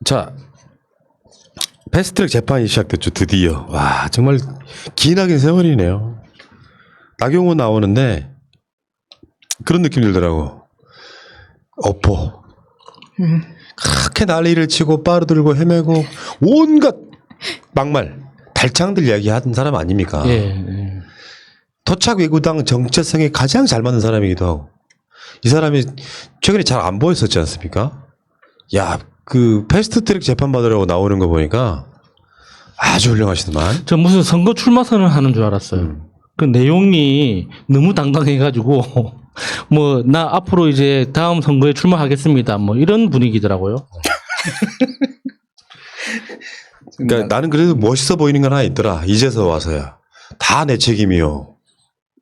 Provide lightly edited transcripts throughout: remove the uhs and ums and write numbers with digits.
자, 패스트트랙 재판이 시작됐죠. 드디어. 와, 정말 기나긴 세월이네요. 나경원 나오는데 그런 느낌 들더라고. 어포. 그렇게 난리를 치고 빠르들고 헤매고 온갖 막말, 달창들 이야기하던 사람 아닙니까? 예. 토착 외구당 정체성에 가장 잘 맞는 사람이기도 하고 이 사람이 최근에 잘 안 보였었지 않습니까? 야, 그 패스트트랙 재판 받으려고 나오는 거 보니까 아주 훌륭하시더만. 저 무슨 선거 출마 선언을 하는 줄 알았어요. 그 내용이 너무 당당해가지고 뭐 나 앞으로 이제 다음 선거에 출마하겠습니다. 뭐 이런 분위기더라고요. 그러니까 나는 그래도 멋있어 보이는 건 하나 있더라. 이제서 와서야. 다 내 책임이요.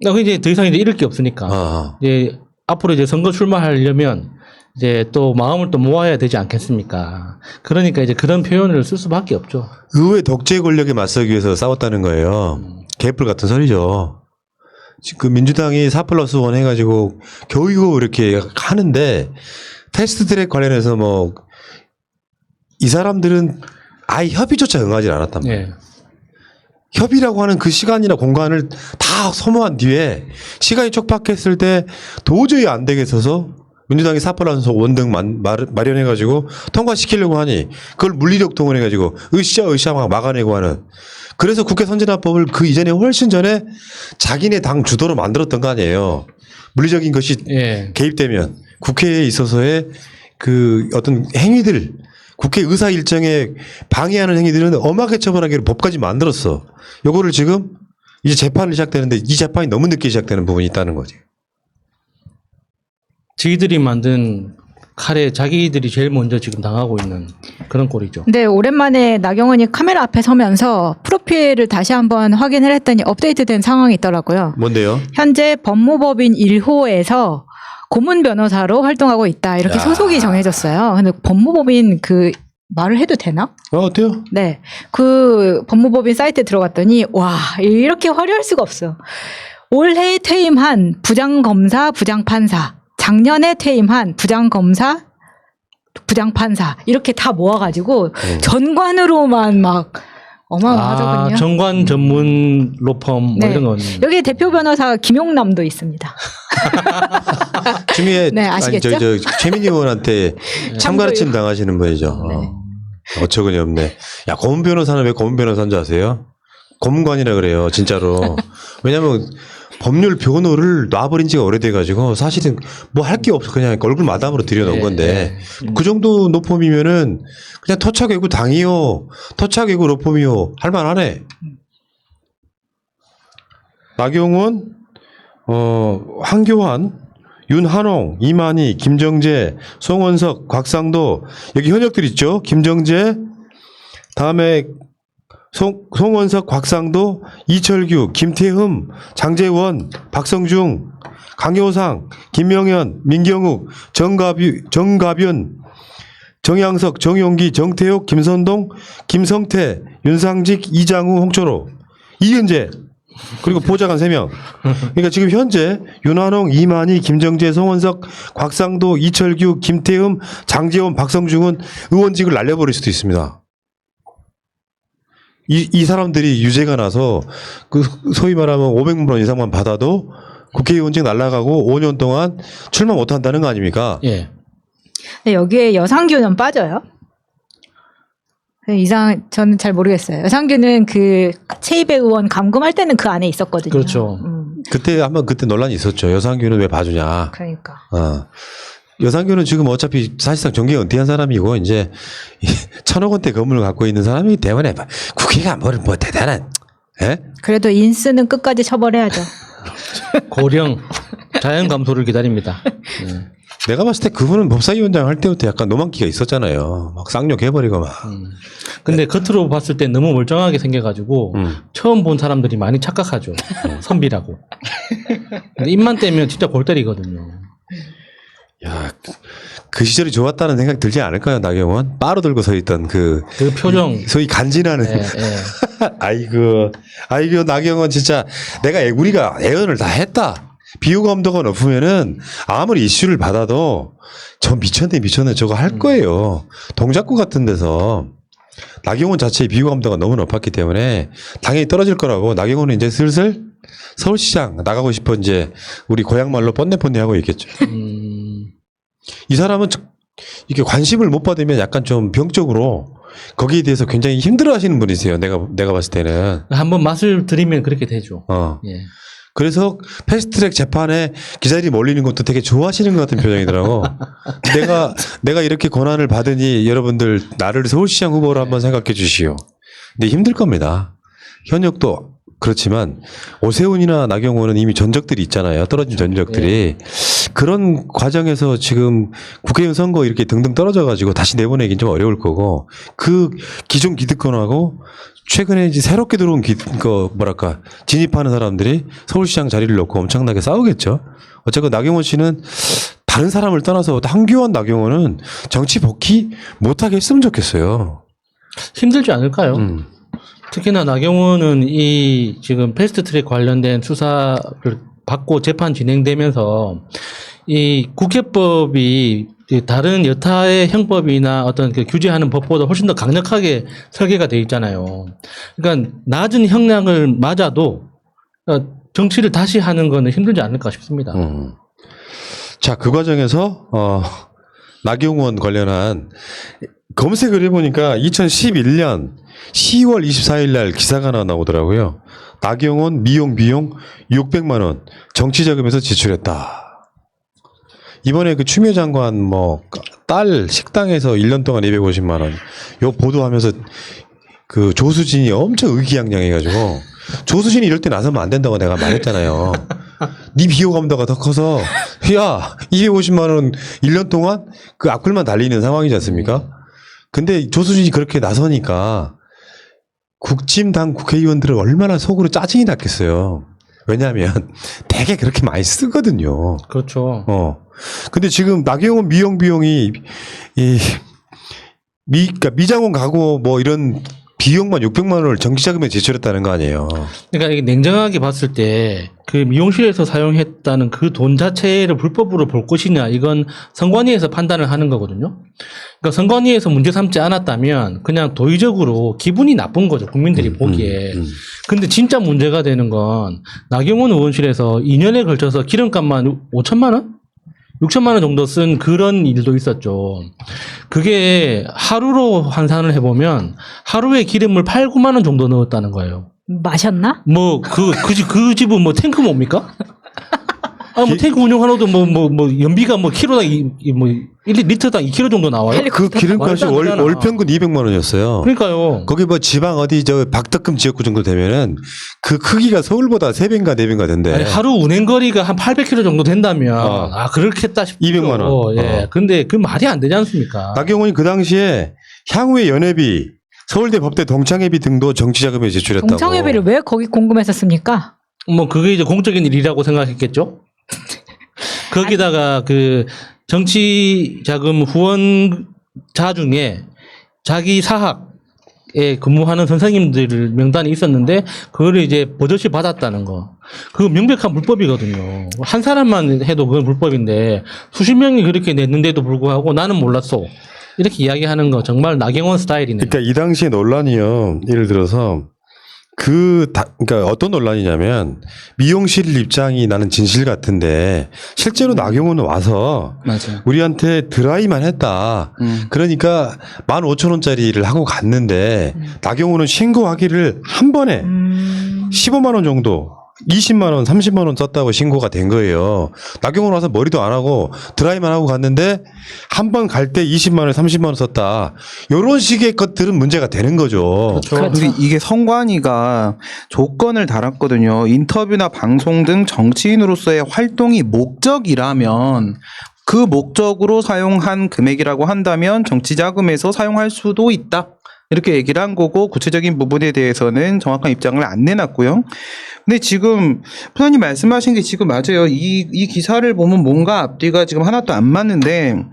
나 이제 더 이상 이제 잃을 게 없으니까 이제 앞으로 이제 선거 출마하려면 이제 또 마음을 또 모아야 되지 않겠습니까? 그러니까 이제 그런 표현을 쓸 수밖에 없죠. 의회 독재 권력에 맞서기 위해서 싸웠다는 거예요. 개뿔 같은 소리죠. 그 민주당이 4+1 해가지고 겨우겨우 이렇게 하는데 패스트트랙 관련해서 뭐 이 사람들은 아예 협의조차 응하지 않았단 말이에요. 예. 협의라고 하는 그 시간이나 공간을 다 소모한 뒤에 시간이 촉박했을 때 도저히 안 되겠어서 민주당이 4+1 등 마련해가지고 통과시키려고 하니 그걸 물리력 동원해가지고 으쌰 막 막아내고 하는. 그래서 국회 선진화법을 그 이전에 훨씬 전에 자기네 당 주도로 만들었던 거 아니에요. 물리적인 것이 개입되면 국회에 있어서의 그 어떤 행위들, 국회 의사 일정에 방해하는 행위들은 엄하게 처벌하기로 법까지 만들었어. 요거를 지금 이제 재판이 시작되는데 이 재판이 너무 늦게 시작되는 부분이 있다는 거지. 저희들이 만든 칼에 자기들이 제일 먼저 지금 당하고 있는 그런 꼴이죠. 네, 오랜만에 나경원이 카메라 앞에 서면서 프로필을 다시 한번 확인을 했더니 업데이트된 상황이 있더라고요. 뭔데요? 현재 법무법인 1호에서 고문 변호사로 활동하고 있다. 이렇게 소속이 정해졌어요. 근데 법무법인 그 말을 해도 되나? 어때요? 네. 그 법무법인 사이트에 들어갔더니 와, 이렇게 화려할 수가 없어. 올해 퇴임한 부장검사, 부장판사, 작년에 퇴임한 부장검사, 부장판사 이렇게 다 모아가지고 전관으로만 막 어마어마하거든요. 정관 전문 로펌 뭐 네. 이런 건. 여기 대표 변호사 김용남도 있습니다. 추미애 네, 아시겠죠? 아니 최민희 의원한테 참가르침 당하시는 분이죠. 네. 어처구니 없네. 야, 고문 변호사는 왜 고문 변호사인 줄 아세요? 고문관이라 그래요, 진짜로. 왜냐면 법률 변호를 놔버린 지가 오래돼가지고 사실은 뭐 할 게 없어. 그냥 얼굴 마담으로 들여놓은 건데 그 정도 노폼이면은 그냥 토착외구 당이요, 토착외구 로펌이요 할만하네. 나경원, 황교안, 윤한홍, 이만희, 김정재, 송원석, 곽상도 여기 현역들 있죠. 김정재, 다음에 송원석, 곽상도, 이철규, 김태흠, 장재원, 박성중, 강효상, 김명현, 민경욱, 정가변, 정양석, 정용기, 정태욱, 김선동, 김성태, 윤상직, 이장우, 홍철호, 이은재, 그리고 보좌관 3명. 그러니까 지금 현재 윤한홍, 이만희, 김정재, 송원석, 곽상도, 이철규, 김태흠, 장재원, 박성중은 의원직을 날려버릴 수도 있습니다. 이 사람들이 유죄가 나서 그 소위 말하면 500만 원 이상만 받아도 국회의원직 날아가고 5년 동안 출마 못 한다는 거 아닙니까? 예. 네, 여기에 여상규는 빠져요. 저는 잘 모르겠어요. 여상규는 그 최이배 의원 감금할 때는 그 안에 있었거든요. 그렇죠. 그때 논란이 있었죠. 여상규는 왜 봐주냐. 그러니까. 여상규는 지금 어차피 사실상 정계 은퇴한 사람이고 이제 1,000억 원대 건물을 갖고 있는 사람이기 때문에 국회가 뭐 대단한. 예? 그래도 인스는 끝까지 처벌해야죠. 고령 자연 감소를 기다립니다. 네. 내가 봤을 때 그분은 법사위원장 할 때부터 약간 노만기가 있었잖아요. 막 쌍욕해버리고 막. 근데 겉으로 봤을 때 너무 멀쩡하게 생겨가지고 처음 본 사람들이 많이 착각하죠. 선비라고. 근데 입만 떼면 진짜 골 때리거든요. 야, 그 시절이 좋았다는 생각 들지 않을까요, 나경원? 바로 들고 서 있던 그 표정. 소위 간지나는. 예. 아이고, 나경원 진짜 우리가 애언을 다 했다. 비호 감도가 높으면은 아무리 이슈를 받아도 저 미쳤네 저거 할 거예요. 동작구 같은 데서 나경원 자체의 비호 감도가 너무 높았기 때문에 당연히 떨어질 거라고 나경원은 이제 슬슬 서울시장 나가고 싶어 이제 우리 고향 말로 뻔내뻔내 하고 있겠죠. 이 사람은 이게 관심을 못 받으면 약간 좀 병적으로 거기에 대해서 굉장히 힘들어하시는 분이세요. 내가 봤을 때는. 한번 맛을 들이면 그렇게 되죠. 예. 그래서 패스트트랙 재판에 기자들이 몰리는 것도 되게 좋아하시는 것 같은 표정이더라고. 내가 이렇게 권한을 받으니 여러분들 나를 서울시장 후보로 한번 생각해 주시오. 근데 힘들 겁니다. 현역도 그렇지만 오세훈이나 나경원은 이미 전적들이 있잖아요. 떨어진 전적들이. 그런 과정에서 지금 국회의원 선거 이렇게 등등 떨어져가지고 다시 내보내긴 좀 어려울 거고 그 기존 기득권하고 최근에 이제 새롭게 들어온 진입하는 사람들이 서울시장 자리를 놓고 엄청나게 싸우겠죠. 어쨌건 나경원 씨는 다른 사람을 떠나서 황교안 나경원은 정치 복귀 못하게 했으면 좋겠어요. 힘들지 않을까요? 특히나 나경원은 이 지금 패스트트랙 관련된 수사를 받고 재판 진행되면서 이 국회법이 다른 여타의 형법이나 어떤 그 규제하는 법보다 훨씬 더 강력하게 설계가 돼 있잖아요. 그러니까 낮은 형량을 맞아도 정치를 다시 하는 거는 힘들지 않을까 싶습니다. 자, 그 과정에서 나경원 관련한 검색을 해보니까 2011년 10월 24일 날 기사가 하나 나오더라고요. 나경원 미용 비용 600만 원 정치자금에서 지출했다. 이번에 그 추미애 장관 딸 식당에서 1년 동안 250만 원 요 보도하면서 그 조수진이 엄청 의기양양해가지고 조수진이 이럴 때 나서면 안 된다고 내가 말했잖아요. 네 비호 감도가 더 커서 야 250만 원 1년 동안 그 악플만 달리는 상황이지 않습니까? 근데 조수진이 그렇게 나서니까 국짐당 국회의원들은 얼마나 속으로 짜증이 났겠어요. 왜냐하면 되게 그렇게 많이 쓰거든요. 그렇죠. 근데 지금 나경원 미용 비용이 그러니까 미장원 가구 이런 비용만 600만 원을 정치자금에 지출했다는 거 아니에요. 그러니까 이게 냉정하게 봤을 때 그 미용실에서 사용했다는 그 돈 자체를 불법으로 볼 것이냐 이건 선관위에서 판단을 하는 거거든요. 그러니까 선관위에서 문제 삼지 않았다면 그냥 도의적으로 기분이 나쁜 거죠. 국민들이 보기에. 근데 진짜 문제가 되는 건 나경원 의원실에서 2년에 걸쳐서 기름값만 5천만 원? 6천만 원 정도 쓴 그런 일도 있었죠. 그게 하루로 환산을 해보면 하루에 기름을 8, 9만 원 정도 넣었다는 거예요. 마셨나? 그 집은 탱크 뭡니까? 탱크 운영하러도 연비가 키로당 1리터당 2kg 정도 나와요? 그 기름값이 월 평균 200만 원이었어요. 그러니까요. 거기 지방 어디 박덕금 지역구 정도 되면은 그 크기가 서울보다 3배인가 4배인가 된대. 아니, 하루 운행거리가 한 800km 정도 된다면 그렇겠다 싶죠. 200만 원. 예. 근데 그 말이 안 되지 않습니까? 나경원이 그 당시에 향후의 연회비, 서울대 법대 동창회비 등도 정치자금에 지출했다고. 동창회비를 왜 거기 공금했었습니까? 그게 이제 공적인 일이라고 생각했겠죠. 거기다가 그 정치자금 후원자 중에 자기 사학에 근무하는 선생님들 명단이 있었는데 그거를 이제 버젓이 받았다는 거. 그거 명백한 불법이거든요. 한 사람만 해도 그건 불법인데 수십 명이 그렇게 냈는데도 불구하고 나는 몰랐어. 이렇게 이야기하는 거 정말 나경원 스타일이네요. 그러니까 이 당시의 논란이요. 예를 들어서 그러니까 어떤 논란이냐면 미용실 입장이 나는 진실 같은데 실제로 나경원은 와서 맞아요. 우리한테 드라이만 했다. 그러니까 15,000원짜리를 하고 갔는데 나경원은 신고하기를 한 번에 15만 원 정도 20만 원, 30만 원 썼다고 신고가 된 거예요. 나경원 와서 머리도 안 하고 드라이만 하고 갔는데 한 번 갈 때 20만 원, 30만 원 썼다. 이런 식의 것들은 문제가 되는 거죠. 그렇죠. 근데 이게 선관위가 조건을 달았거든요. 인터뷰나 방송 등 정치인으로서의 활동이 목적이라면 그 목적으로 사용한 금액이라고 한다면 정치자금에서 사용할 수도 있다. 이렇게 얘기를 한 거고 구체적인 부분에 대해서는 정확한 입장을 안 내놨고요. 근데 지금 부사님 말씀하신 게 지금 맞아요. 이 기사를 보면 뭔가 앞뒤가 지금 하나도 안 맞는데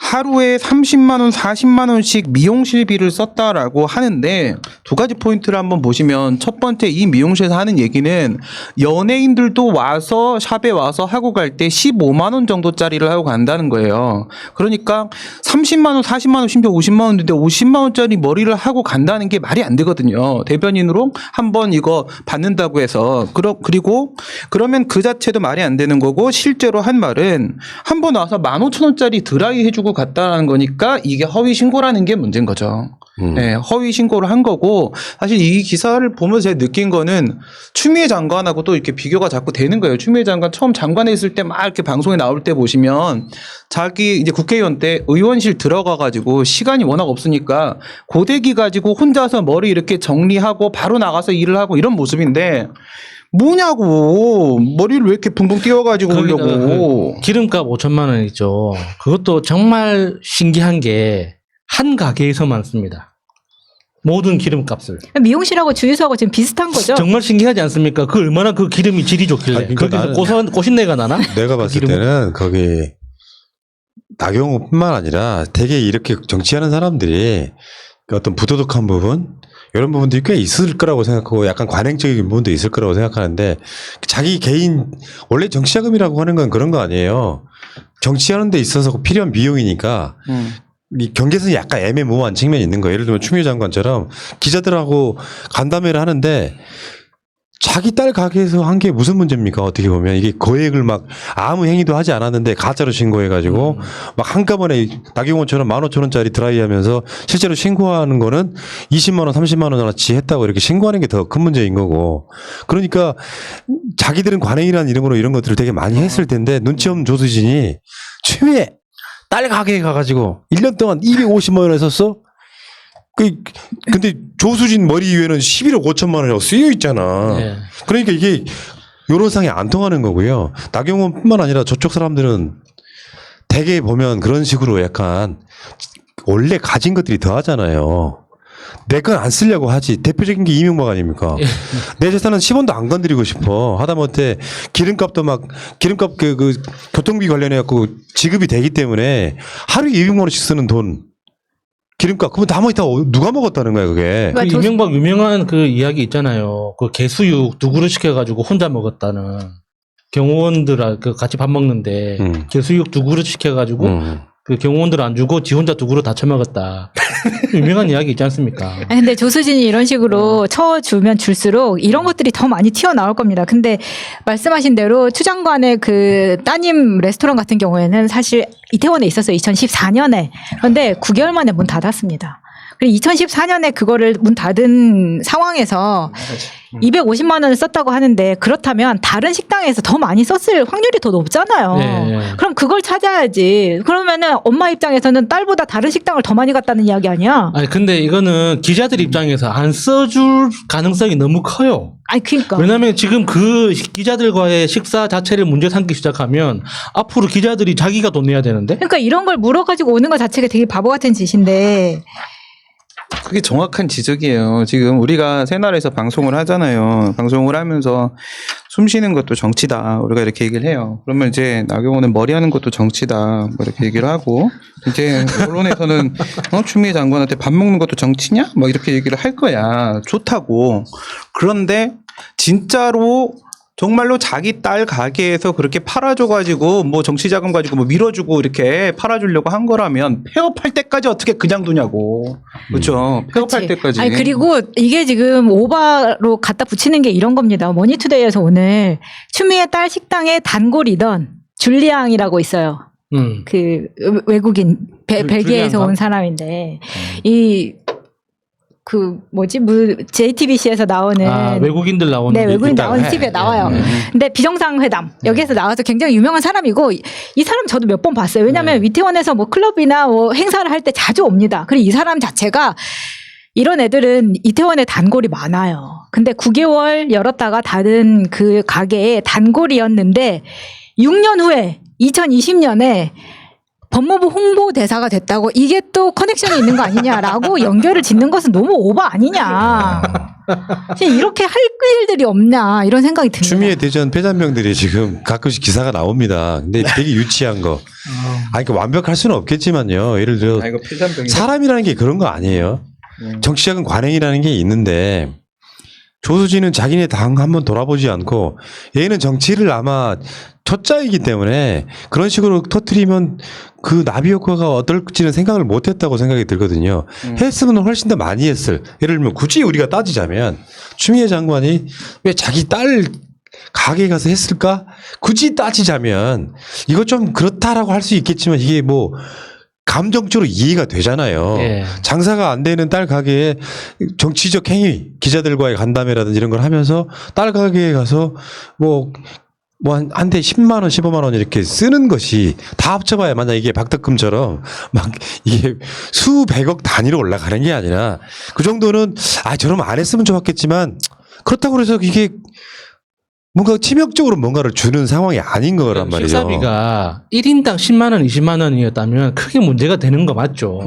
하루에 30만 원, 40만 원씩 미용실비를 썼다라고 하는데 두 가지 포인트를 한번 보시면 첫 번째 이 미용실에서 하는 얘기는 연예인들도 와서 샵에 와서 하고 갈 때 15만 원 정도짜리를 하고 간다는 거예요. 그러니까 30만 원, 40만 원, 심지어 50만 원인데 50만 원짜리 머리를 하고 간다는 게 말이 안 되거든요. 대변인으로 한번 이거 받는다고 해서 그리고 그러면 그 자체도 말이 안 되는 거고 실제로 한 말은 한번 와서 15,000원짜리 드라이 해주고 갔다는 거니까 이게 허위 신고라는 게 문제인 거죠. 네, 허위 신고를 한 거고 사실 이 기사를 보면서 제가 느낀 거는 추미애 장관하고 또 이렇게 비교가 자꾸 되는 거예요. 추미애 장관 처음 장관에 있을 때 막 이렇게 방송에 나올 때 보시면 자기 이제 국회의원 때 의원실 들어가 가지고 시간이 워낙 없으니까 고데기 가지고 혼자서 머리 이렇게 정리하고 바로 나가서 일을 하고 이런 모습인데 뭐냐고 머리를 왜 이렇게 붕붕 띄워가지고 오려고. 기름값 5천만 원 있죠. 그것도 정말 신기한 게 한 가게에서만 씁니다. 모든 기름값을. 미용실하고 주유소하고 지금 비슷한 거죠? 정말 신기하지 않습니까? 그 얼마나 그 기름이 질이 좋길래. 아니, 그러니까 거기서 고신내가 나나? 내가 봤을 때는 거기 나경원뿐만 아니라 되게 이렇게 정치하는 사람들이 그 어떤 부도덕한 부분 이런 부분들이 꽤 있을 거라고 생각하고 약간 관행적인 부분도 있을 거라고 생각하는데 자기 개인 원래 정치자금이라고 하는 건 그런 거 아니에요. 정치하는 데 있어서 필요한 비용이니까 이 경계선이 약간 애매모호한 측면이 있는 거예요. 예를 들면 추미애 장관처럼 기자들하고 간담회를 하는데 자기 딸 가게에서 한 게 무슨 문제입니까? 어떻게 보면 이게 거액을 막 아무 행위도 하지 않았는데 가짜로 신고해가지고 막 한꺼번에 나경원처럼 15,000원짜리 드라이하면서 실제로 신고하는 거는 20만 원, 30만 원어치 했다고 이렇게 신고하는 게 더 큰 문제인 거고. 그러니까 자기들은 관행이라는 이름으로 이런 것들을 되게 많이 했을 텐데 눈치 없는 조수진이 추미애 딸 가게에 가가지고 1년 동안 250만 원을 썼어? 근데 조수진 머리 위에는 11억 5천만 원이라고 쓰여 있잖아. 네. 그러니까 이게 여론상에 안 통하는 거고요. 나경원뿐만 아니라 저쪽 사람들은 대개 보면 그런 식으로 약간 원래 가진 것들이 더 하잖아요. 내 건 안 쓰려고 하지. 대표적인 게 이명박 아닙니까? 내 재산은 10원도 안 건드리고 싶어. 하다못해 기름값도 막 기름값 그 교통비 관련해갖고 지급이 되기 때문에 하루에 200만 원씩 쓰는 돈. 기름값. 그러면 나머지 다 누가 먹었다는 거야, 그게. 그 이명박 유명한 그 이야기 있잖아요. 그 개수육 두 그릇 시켜가지고 혼자 먹었다는 경호원들 그 같이 밥 먹는데 개수육 두 그릇 시켜가지고 그 경호원들 안 주고 지 혼자 두 그릇 다 처먹었다. 유명한 이야기 있지 않습니까? 아니, 근데 조수진이 이런 식으로 쳐주면 줄수록 이런 것들이 더 많이 튀어나올 겁니다. 근데 말씀하신 대로 추 장관의 그 따님 레스토랑 같은 경우에는 사실 이태원에 있었어요. 2014년에. 그런데 9개월 만에 문 닫았습니다. 그리고 2014년에 그거를 문 닫은 상황에서 250만 원을 썼다고 하는데 그렇다면 다른 식당에서 더 많이 썼을 확률이 더 높잖아요. 네. 그럼 그걸 찾아야지. 그러면은 엄마 입장에서는 딸보다 다른 식당을 더 많이 갔다는 이야기 아니야? 아니 근데 이거는 기자들 입장에서 안 써줄 가능성이 너무 커요. 아니 그러니까. 왜냐하면 지금 그 기자들과의 식사 자체를 문제 삼기 시작하면 앞으로 기자들이 자기가 돈 내야 되는데. 그러니까 이런 걸 물어가지고 오는 것 자체가 되게 바보 같은 짓인데. 그게 정확한 지적이에요. 지금 우리가 새날에서 방송을 하잖아요. 방송을 하면서 숨 쉬는 것도 정치다. 우리가 이렇게 얘기를 해요. 그러면 이제 나경원은 머리 하는 것도 정치다. 뭐 이렇게 얘기를 하고 이제 언론에서는 추미애 장관한테 밥 먹는 것도 정치냐? 뭐 이렇게 얘기를 할 거야. 좋다고. 그런데 진짜로 정말로 자기 딸 가게에서 그렇게 팔아줘가지고 뭐 정치자금 가지고 뭐 밀어주고 이렇게 팔아주려고 한 거라면 폐업할 때까지 어떻게 그냥 두냐고. 그렇죠. 폐업할 그치. 때까지. 아니 그리고 이게 지금 오바로 갖다 붙이는 게 이런 겁니다. 머니투데이에서 오늘 추미애 딸 식당에 단골이던 줄리앙이라고 있어요. 그 외국인 벨기에에서 온 사람인데 JTBC에서 나오는 외국인들 나오는 네, 외국인 나오는 TV에 나와요. 근데 비정상회담 여기에서 나와서 굉장히 유명한 사람이고 이 사람 저도 몇 번 봤어요. 왜냐하면 이태원에서 뭐 클럽이나 뭐 행사를 할 때 자주 옵니다. 그리고 이 사람 자체가 이런 애들은 이태원에 단골이 많아요. 근데 9개월 열었다가 닫은 그 가게에 단골이었는데 6년 후에 2020년에 법무부 홍보대사가 됐다고 이게 또 커넥션이 있는 거 아니냐라고 연결을 짓는 것은 너무 오버 아니냐. 사실 이렇게 할 일들이 없나 이런 생각이 듭니다. 추미애 대전 폐잔병들이 지금 가끔씩 기사가 나옵니다. 근데 되게 유치한 거. 그러니까 완벽할 수는 없겠지만요. 예를 들어 아, 이거 필산병이 사람이라는 게 그런 거 아니에요. 정치적인 관행이라는 게 있는데 조수진은 자기네 당 한번 돌아보지 않고 얘는 정치를 아마 초짜이기 때문에 그런 식으로 터트리면 그 나비 효과가 어떨지는 생각을 못했다고 생각이 들거든요. 했으면 훨씬 더 많이 했을. 예를 들면 굳이 우리가 따지자면 추미애 장관이 왜 자기 딸 가게에 가서 했을까? 굳이 따지자면 이거 좀 그렇다라고 할 수 있겠지만 이게 뭐 감정적으로 이해가 되잖아요. 예. 장사가 안 되는 딸 가게에 정치적 행위, 기자들과의 간담회라든지 이런 걸 하면서 딸 가게에 가서 한 대 10만 원, 15만 원 이렇게 쓰는 것이 다 합쳐봐야 만약 이게 박덕금처럼 막 이게 수백억 단위로 올라가는 게 아니라 그 정도는 저러면 안 했으면 좋았겠지만 그렇다고 해서 이게 뭔가 치명적으로 뭔가를 주는 상황이 아닌 거란 말이에요. 식사비가 1인당 10만 원, 20만 원이었다면 크게 문제가 되는 거 맞죠.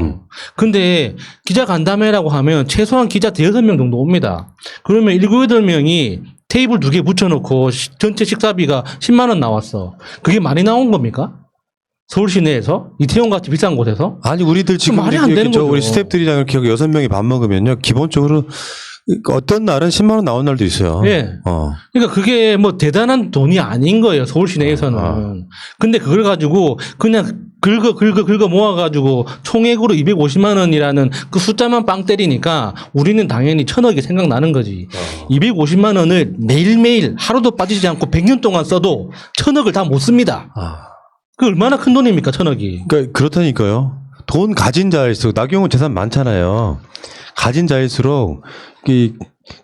근데 기자 간담회라고 하면 최소한 기자 6명 정도 옵니다. 그러면 7, 8명이 테이블 2개 붙여놓고 전체 식사비가 10만 원 나왔어. 그게 많이 나온 겁니까? 서울 시내에서? 이태원 같이 비싼 곳에서? 아니 우리들 지금 말이 안 되는 거죠. 우리 스태프들이랑 이렇게 6명이 밥 먹으면요 기본적으로 어떤 날은 10만 원 나온 날도 있어요. 예. 그러니까 그게 뭐 대단한 돈이 아닌 거예요. 서울 시내에서는. 근데 그걸 가지고 그냥 긁어 모아가지고 총액으로 250만 원이라는 그 숫자만 빵 때리니까 우리는 당연히 1,000억이 생각나는 거지. 250만 원을 매일매일 하루도 빠지지 않고 100년 동안 써도 1,000억을 다 못 씁니다. 그 얼마나 큰 돈입니까, 1,000억이. 그러니까 그렇다니까요. 돈 가진 자일수록 나경원 재산 많잖아요. 가진 자일수록 이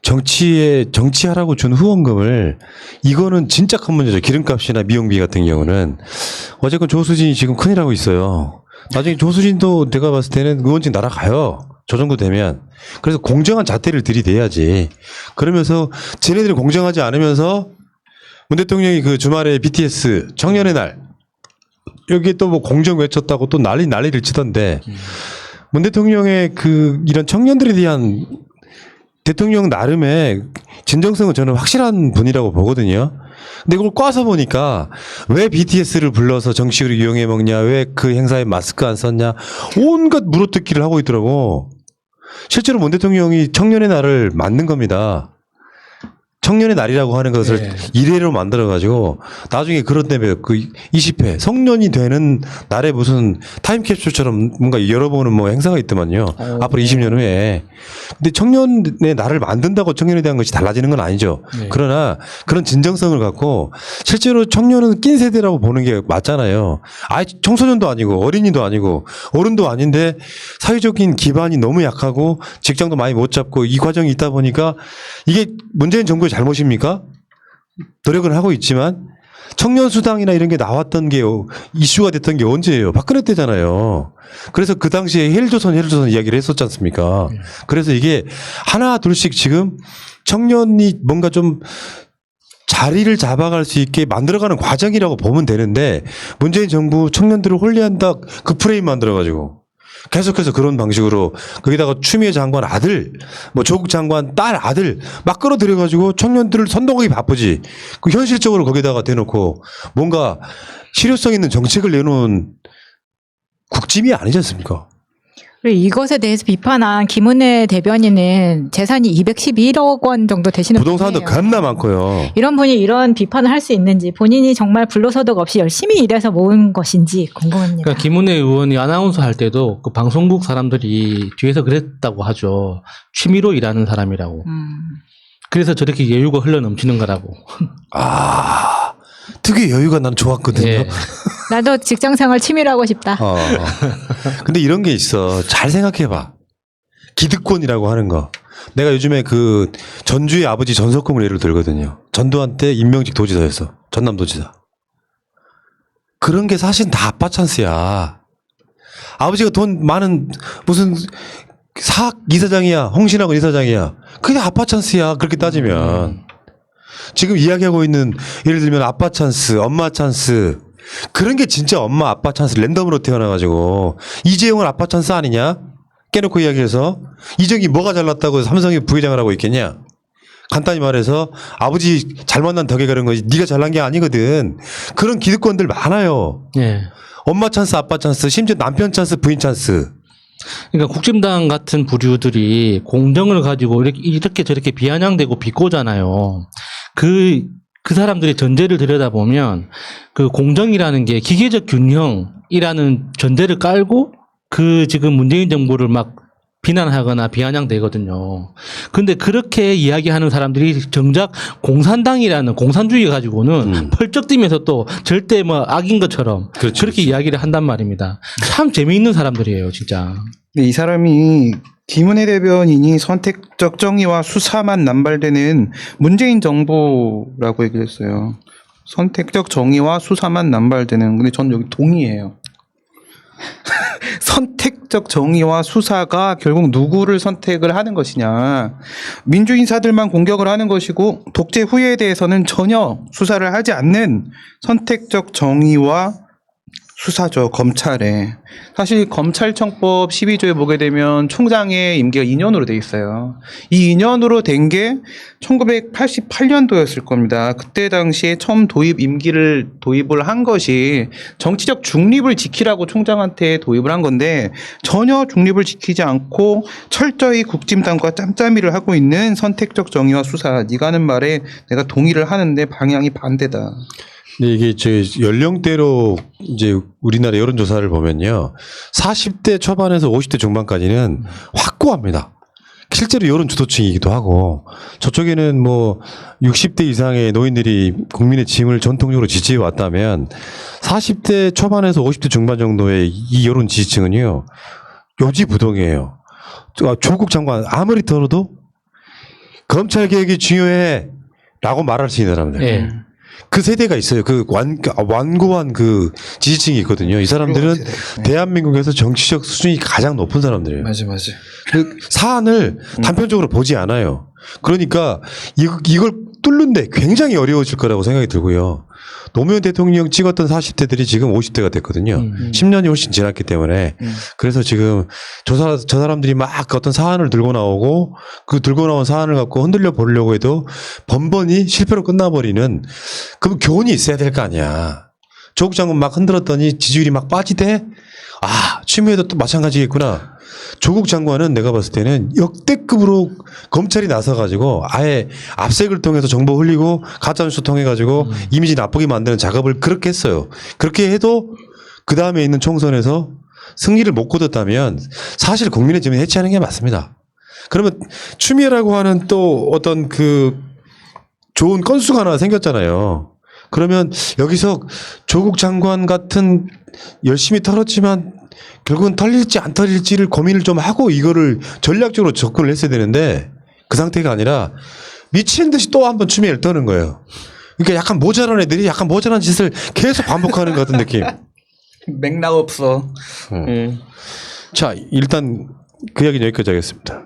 정치하라고 준 후원금을 이거는 진짜 큰 문제죠. 기름값이나 미용비 같은 경우는 어쨌건 조수진이 지금 큰일 하고 있어요. 나중에 조수진도 내가 봤을 때는 의원직 날아가요. 저 정도 되면. 그래서 공정한 잣대를 들이대야지. 그러면서 쟤네들이 공정하지 않으면서 문 대통령이 그 주말에 BTS 청년의 날 여기에 또 뭐 공정 외쳤다고 또 난리를 치던데 문 대통령의 그 이런 청년들에 대한 대통령 나름의 진정성은 저는 확실한 분이라고 보거든요. 근데 그걸 꽈서 보니까 왜 BTS를 불러서 정식으로 이용해 먹냐, 왜 그 행사에 마스크 안 썼냐, 온갖 물어뜯기를 하고 있더라고. 실제로 문 대통령이 청년의 날을 만든 겁니다. 청년의 날이라고 하는 것을 이례로 만들어가지고 나중에 그런 때문에 그 20회 성년이 되는 날에 무슨 타임캡슐처럼 뭔가 열어보는 뭐 행사가 있더만요. 앞으로 20년 후에. 근데 청년의 날을 만든다고 청년에 대한 것이 달라지는 건 아니죠. 그러나 그런 진정성을 갖고 실제로 청년은 낀 세대라고 보는 게 맞잖아요. 청소년도 아니고 어린이도 아니고 어른도 아닌데 사회적인 기반이 너무 약하고 직장도 많이 못 잡고 이 과정이 있다 보니까 이게 문재인 정부의 잘못입니까? 노력은 하고 있지만 청년 수당이나 이런 게 나왔던 게 이슈가 됐던 게 언제예요? 박근혜 때잖아요. 그래서 그 당시에 헬조선 이야기를 했었지 않습니까? 그래서 이게 하나 둘씩 지금 청년이 뭔가 좀 자리를 잡아갈 수 있게 만들어가는 과정이라고 보면 되는데 문재인 정부 청년들을 홀리한다 그 프레임 만들어가지고 계속해서 그런 방식으로 거기다가 추미애 장관 아들, 뭐 조국 장관 딸 아들 막 끌어들여가지고 청년들을 선동하기 바쁘지. 그 현실적으로 거기다가 대놓고 뭔가 실효성 있는 정책을 내놓은 국짐이 아니지 않습니까? 그리고 이것에 대해서 비판한 김은혜 대변인은 재산이 211억 원 정도 되시는 부동산도 분이에요. 겁나 많고요. 이런 분이 이런 비판을 할 수 있는지 본인이 정말 불로소득 없이 열심히 일해서 모은 것인지 궁금합니다. 그러니까 김은혜 의원이 아나운서 할 때도 그 방송국 사람들이 뒤에서 그랬다고 하죠. 취미로 일하는 사람이라고. 그래서 저렇게 여유가 흘러 넘치는 거라고. 특유의 여유가 난 좋았거든요. 예. 나도 직장생활 취미로 하고 싶다. 근데 이런 게 있어. 잘 생각해봐. 기득권이라고 하는 거. 내가 요즘에 그 전주의 아버지 전석금을 예를 들거든요. 전두환 때 임명직 도지사였어. 전남도지사. 그런 게 사실 다 아빠 찬스야. 아버지가 돈 많은 무슨 사학 이사장이야. 홍신학원 이사장이야. 그게 아빠 찬스야. 그렇게 따지면. 지금 이야기하고 있는 예를 들면 아빠 찬스, 엄마 찬스 그런 게 진짜 엄마 아빠 찬스 랜덤으로 태어나가지고 이재용은 아빠 찬스 아니냐? 깨놓고 이야기해서 이정이 뭐가 잘났다고 삼성이 부회장을 하고 있겠냐? 간단히 말해서 아버지 잘 만난 덕에 그런 거지 네가 잘난 게 아니거든. 그런 기득권들 많아요. 예. 엄마 찬스, 아빠 찬스, 심지어 남편 찬스, 부인 찬스. 그러니까 국진당 같은 부류들이 공정을 가지고 이렇게 저렇게 비아냥대고 비꼬잖아요. 그 사람들의 전제를 들여다보면 그 공정이라는 게 기계적 균형이라는 전제를 깔고 그 지금 문재인 정부를 막 비난하거나 비아냥대거든요. 근데 그렇게 이야기하는 사람들이 정작 공산당이라는 공산주의 가지고는 펄쩍 뛰면서 또 절대 뭐 악인 것처럼 그렇죠, 그렇게 그렇죠. 이야기를 한단 말입니다. 참 재미있는 사람들이에요, 진짜. 이 사람이 김은혜 대변인이 선택적 정의와 수사만 남발되는 문재인 정부라고 얘기를 했어요. 선택적 정의와 수사만 남발되는. 근데 전 여기 동의해요. 선택적 정의와 수사가 결국 누구를 선택을 하는 것이냐. 민주인사들만 공격을 하는 것이고 독재 후예에 대해서는 전혀 수사를 하지 않는 선택적 정의와 수사죠. 검찰에. 사실 검찰청법 12조에 보게 되면 총장의 임기가 2년으로 돼 있어요. 이 2년으로 된 게 1988년도였을 겁니다. 그때 당시에 처음 임기를 도입을 한 것이 정치적 중립을 지키라고 총장한테 도입을 한 건데 전혀 중립을 지키지 않고 철저히 국짐당과 짬짬이를 하고 있는 선택적 정의와 수사. 네가 하는 말에 내가 동의를 하는데 방향이 반대다. 근데 이게 제 연령대로 이제 우리나라 여론조사를 보면요. 40대 초반에서 50대 중반까지는 확고합니다. 실제로 여론 주도층이기도 하고 저쪽에는 뭐 60대 이상의 노인들이 국민의 짐을 전통적으로 지지해 왔다면 40대 초반에서 50대 중반 정도의 이 여론 지지층은요. 요지부동이에요. 조국 장관 아무리 들어도 검찰 개혁이 중요해 라고 말할 수 있는 사람들. 예. 그 세대가 있어요. 그 완고한 그 지지층이 있거든요. 이 사람들은 대한민국에서 정치적 수준이 가장 높은 사람들이에요. 맞아. 그 사안을 단편적으로 보지 않아요. 그러니까 이걸 뚫는데 굉장히 어려워질 거라고 생각이 들고요. 노무현 대통령 찍었던 40대들이 지금 50대가 됐거든요. 10년이 훨씬 지났기 때문에. 그래서 지금 저 사람들이 막 어떤 사안을 들고 나오고 그 들고 나온 사안을 갖고 흔들려 보려고 해도 번번이 실패로 끝나버리는 그럼 교훈이 있어야 될 거 아니야. 조국 장관 막 흔들었더니 지지율이 막 빠지대? 아, 추미애도 또 마찬가지겠구나. 조국 장관은 내가 봤을 때는 역대급으로 검찰이 나서가지고 아예 압색을 통해서 정보 흘리고 가짜뉴스 통해가지고 이미지 나쁘게 만드는 작업을 그렇게 했어요. 그렇게 해도 그 다음에 있는 총선에서 승리를 못 거뒀다면 사실 국민의 짐을 해치하는 게 맞습니다. 그러면 추미애라고 하는 또 어떤 그 좋은 건수가 하나 생겼잖아요. 그러면 여기서 조국 장관 같은 열심히 털었지만 결국은 털릴지 안 털릴지를 고민을 좀 하고 이거를 전략적으로 접근을 했어야 되는데 그 상태가 아니라 미친 듯이 또 한 번 추미애를 떠는 거예요. 그러니까 약간 모자란 애들이 약간 모자란 짓을 계속 반복하는 것 같은 느낌. 맥락 없어. 자, 일단 그 이야기는 여기까지 하겠습니다.